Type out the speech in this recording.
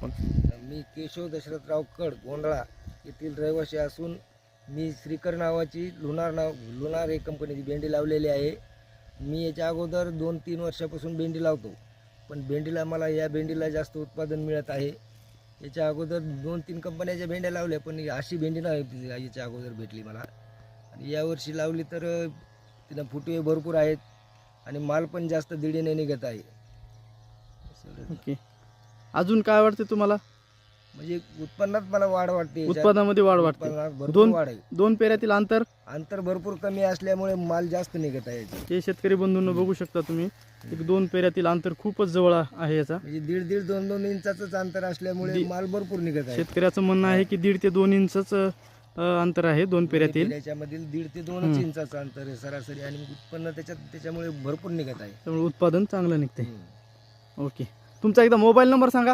आपण. मी केशव दशरथराव कड गोंधळा येथील रहिवासी असून मी श्रीकर नावाची लुनार एक कंपनीची भेंडी लावलेली आहे. मी याच्या अगोदर 2-3 वर्षापासून भेंडी लावतो, पण भेंडीला मला या भेंडीला जास्त उत्पादन मिळत आहे. याच्या अगोदर 2-3 कंपन्याच्या भेंड्या लावल्या, पण अशी भेंडी नाही याच्या अगोदर भेटली मला. आणि यावर्षी लावली तर तिला फुटवे भरपूर आहेत आणि माल पण जास्त दीडीने निघत आहे. ओके, अजून काय वाटते तुम्हाला? म्हणजे उत्पन्नात मला वाढ वाटते, उत्पादनामध्ये वाढ वाटते. उत्पन्नात भरपूर वाढ आहे. दोन पेऱ्यातील अंतर भरपूर कमी असल्यामुळे माल जास्त निघत आहे. हे शेतकरी बंधूंनो बघू शकता तुम्ही, एक 2 पेऱ्यातील अंतर खूपच जवळ आहे याचा. म्हणजे 1.5-2 इंचाचंच अंतर असल्यामुळे माल भरपूर निघत आहे. शेतकऱ्याचं म्हणणं आहे की 1.5 ते 2 इंचच अंतर आहे 2 पेऱ्यातील. त्याच्यामधील 1.5 ते 2 इंचाचं अंतर आहे सरासरी, आणि उत्पन्न त्याच्यामुळे भरपूर निघत आहे. त्यामुळे उत्पादन चांगलं निघते. ओके, तुमचा एकदा मोबाईल नंबर सांगा.